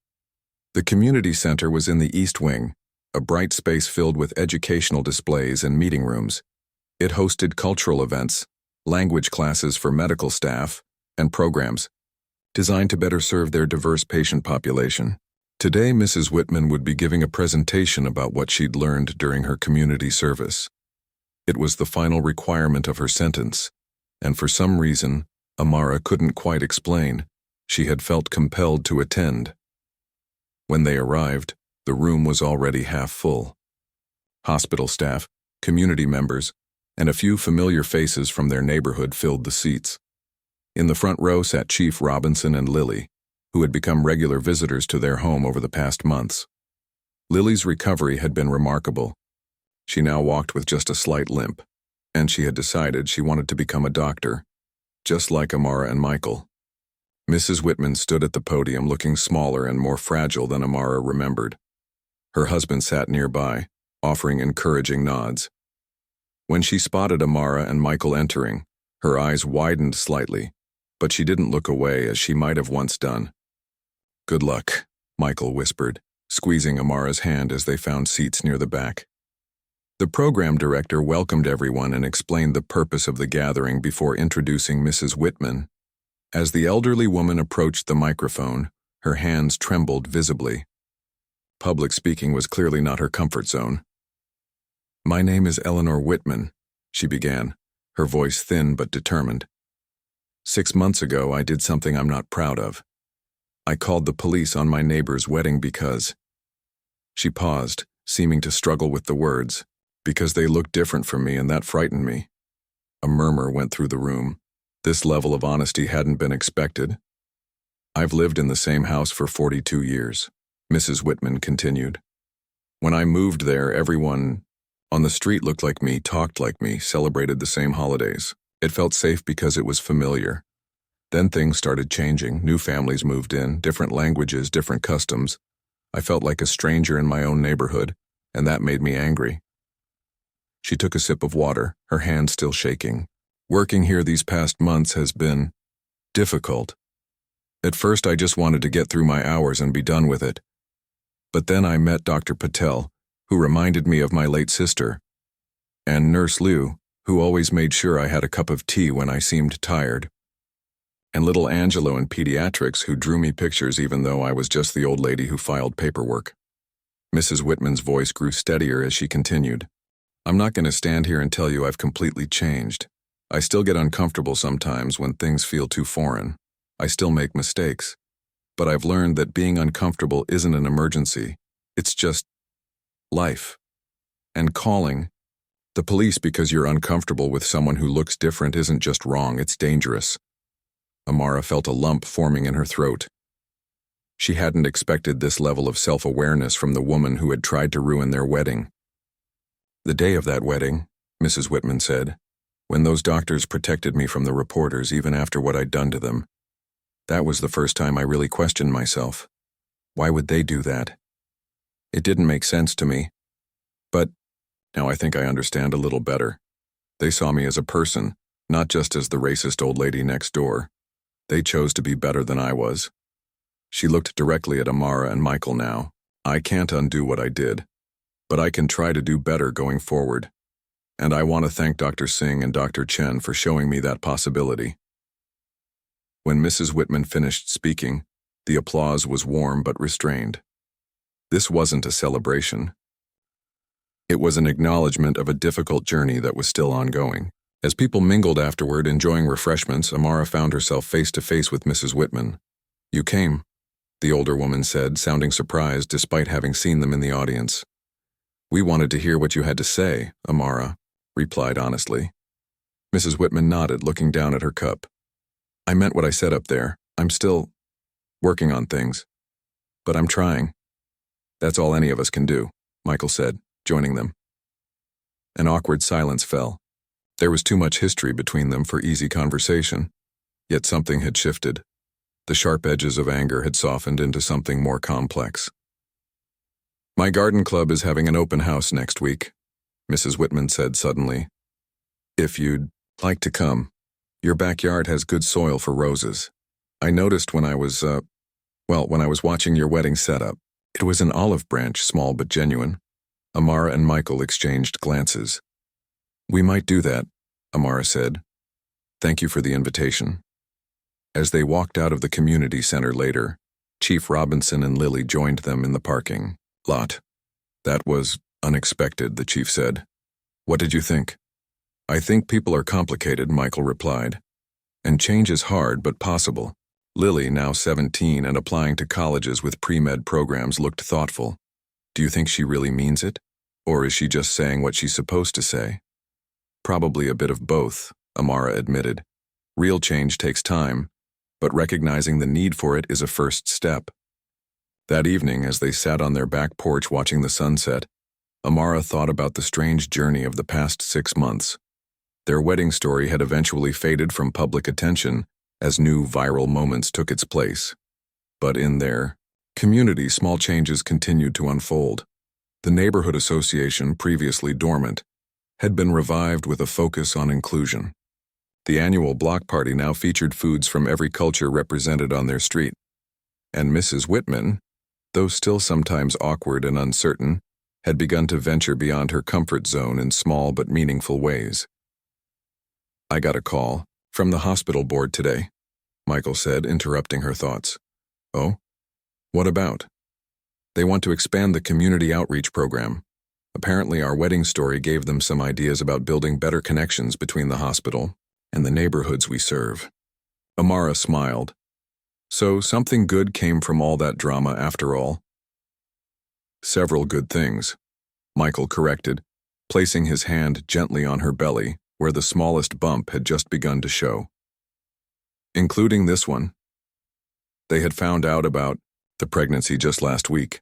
The community center was in the East Wing, a bright space filled with educational displays and meeting rooms. It hosted cultural events, language classes for medical staff, and programs designed to better serve their diverse patient population. Today, Mrs. Whitman would be giving a presentation about what she'd learned during her community service. It was the final requirement of her sentence, and for some reason, Amara couldn't quite explain, she had felt compelled to attend. When they arrived, the room was already half full. Hospital staff, community members, and a few familiar faces from their neighborhood filled the seats. In the front row sat Chief Robinson and Lily, who had become regular visitors to their home over the past months. Lily's recovery had been remarkable. She now walked with just a slight limp, and she had decided she wanted to become a doctor, just like Amara and Michael. Mrs. Whitman stood at the podium looking smaller and more fragile than Amara remembered. Her husband sat nearby, offering encouraging nods. When she spotted Amara and Michael entering, her eyes widened slightly, but she didn't look away as she might have once done. "Good luck," Michael whispered, squeezing Amara's hand as they found seats near the back. The program director welcomed everyone and explained the purpose of the gathering before introducing Mrs. Whitman. As the elderly woman approached the microphone, her hands trembled visibly. Public speaking was clearly not her comfort zone. "My name is Eleanor Whitman," she began, her voice thin but determined. "6 months ago, I did something I'm not proud of. I called the police on my neighbor's wedding because—" She paused, seeming to struggle with the words, "because they looked different from me and that frightened me." A murmur went through the room. This level of honesty hadn't been expected. "I've lived in the same house for 42 years, Mrs. Whitman continued. "When I moved there, everyone on the street looked like me, talked like me, celebrated the same holidays. It felt safe because it was familiar. Then things started changing. New families moved in, different languages, different customs. I felt like a stranger in my own neighborhood, and that made me angry." She took a sip of water, her hand still shaking. "Working here these past months has been difficult. At first I just wanted to get through my hours and be done with it. But then I met Dr. Patel, who reminded me of my late sister, and Nurse Liu, who always made sure I had a cup of tea when I seemed tired, and little Angelo in pediatrics, who drew me pictures even though I was just the old lady who filed paperwork." Mrs. Whitman's voice grew steadier as she continued. "I'm not going to stand here and tell you I've completely changed. I still get uncomfortable sometimes when things feel too foreign. I still make mistakes. But I've learned that being uncomfortable isn't an emergency. It's just life. And calling the police because you're uncomfortable with someone who looks different isn't just wrong, it's dangerous." Amara felt a lump forming in her throat. She hadn't expected this level of self-awareness from the woman who had tried to ruin their wedding. "The day of that wedding," Mrs. Whitman said, "when those doctors protected me from the reporters even after what I'd done to them, that was the first time I really questioned myself. Why would they do that? It didn't make sense to me. But now I think I understand a little better. They saw me as a person, not just as the racist old lady next door. They chose to be better than I was." She looked directly at Amara and Michael now. "I can't undo what I did, but I can try to do better going forward. And I want to thank Dr. Singh and Dr. Chen for showing me that possibility." When Mrs. Whitman finished speaking, the applause was warm but restrained. This wasn't a celebration. It was an acknowledgement of a difficult journey that was still ongoing. As people mingled afterward, enjoying refreshments, Amara found herself face to face with Mrs. Whitman. "You came," the older woman said, sounding surprised despite having seen them in the audience. We wanted to hear what you had to say, Amara replied honestly. Mrs. Whitman nodded, looking down at her cup. I meant what I said up there. I'm still working on things. But I'm trying. That's all any of us can do, Michael said, joining them. An awkward silence fell. There was too much history between them for easy conversation, yet something had shifted. The sharp edges of anger had softened into something more complex. My garden club is having an open house next week, Mrs. Whitman said suddenly. If you'd like to come, your backyard has good soil for roses. I noticed when I was watching your wedding setup. It was an olive branch, small but genuine. Amara and Michael exchanged glances. We might do that, Amara said. Thank you for the invitation. As they walked out of the community center later, Chief Robinson and Lily joined them in the parking lot. That was unexpected, the chief said. What did you think? I think people are complicated, Michael replied. And change is hard but possible. Lily, now 17 and applying to colleges with pre-med programs, looked thoughtful. Do you think she really means it? Or is she just saying what she's supposed to say? Probably a bit of both, Amara admitted. Real change takes time, but recognizing the need for it is a first step. That evening, as they sat on their back porch watching the sunset, Amara thought about the strange journey of the past 6 months. Their wedding story had eventually faded from public attention as new viral moments took its place. But in their community, small changes continued to unfold. The neighborhood association, previously dormant, had been revived with a focus on inclusion. The annual block party now featured foods from every culture represented on their street. And Mrs. Whitman, though still sometimes awkward and uncertain, had begun to venture beyond her comfort zone in small but meaningful ways. I got a call from the hospital board today, Michael said, interrupting her thoughts. Oh? What about? They want to expand the community outreach program. Apparently our wedding story gave them some ideas about building better connections between the hospital and the neighborhoods we serve. Amara smiled. So something good came from all that drama after all? Several good things, Michael corrected, placing his hand gently on her belly where the smallest bump had just begun to show. Including this one. They had found out about the pregnancy just last week.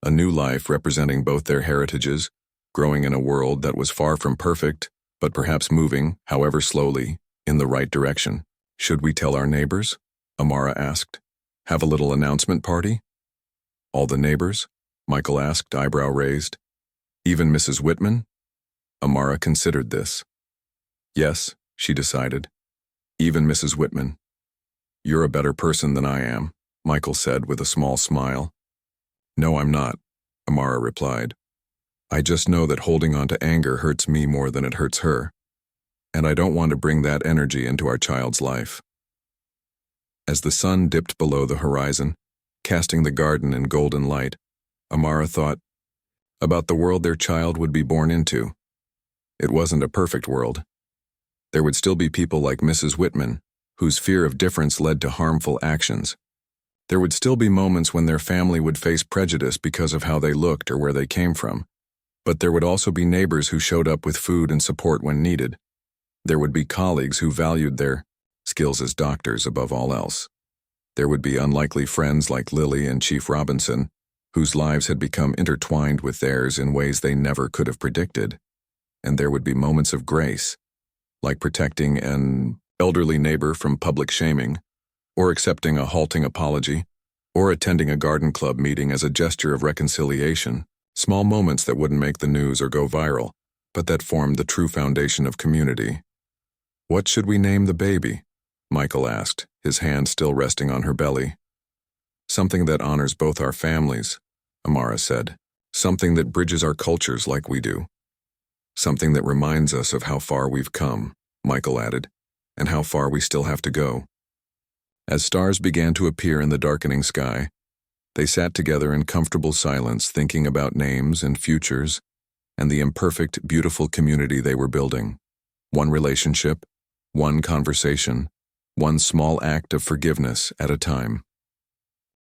A new life representing both their heritages, growing in a world that was far from perfect, but perhaps moving, however slowly, in the right direction. Should we tell our neighbors? Amara asked. Have a little announcement party? All the neighbors? Michael asked, eyebrow raised. Even Mrs. Whitman? Amara considered this. Yes, she decided. Even Mrs. Whitman. You're a better person than I am, Michael said with a small smile. No, I'm not, Amara replied. I just know that holding on to anger hurts me more than it hurts her. And I don't want to bring that energy into our child's life. As the sun dipped below the horizon, casting the garden in golden light, Amara thought about the world their child would be born into. It wasn't a perfect world. There would still be people like Mrs. Whitman, whose fear of difference led to harmful actions. There would still be moments when their family would face prejudice because of how they looked or where they came from. But there would also be neighbors who showed up with food and support when needed. There would be colleagues who valued their skills as doctors above all else. There would be unlikely friends like Lily and Chief Robinson, whose lives had become intertwined with theirs in ways they never could have predicted. And there would be moments of grace, like protecting an elderly neighbor from public shaming, or accepting a halting apology, or attending a garden club meeting as a gesture of reconciliation, small moments that wouldn't make the news or go viral, but that formed the true foundation of community. What should we name the baby? Michael asked, his hand still resting on her belly. Something that honors both our families, Amara said. Something that bridges our cultures like we do. Something that reminds us of how far we've come, Michael added, and how far we still have to go. As stars began to appear in the darkening sky, they sat together in comfortable silence, thinking about names and futures and the imperfect, beautiful community they were building. One relationship, one conversation, one small act of forgiveness at a time.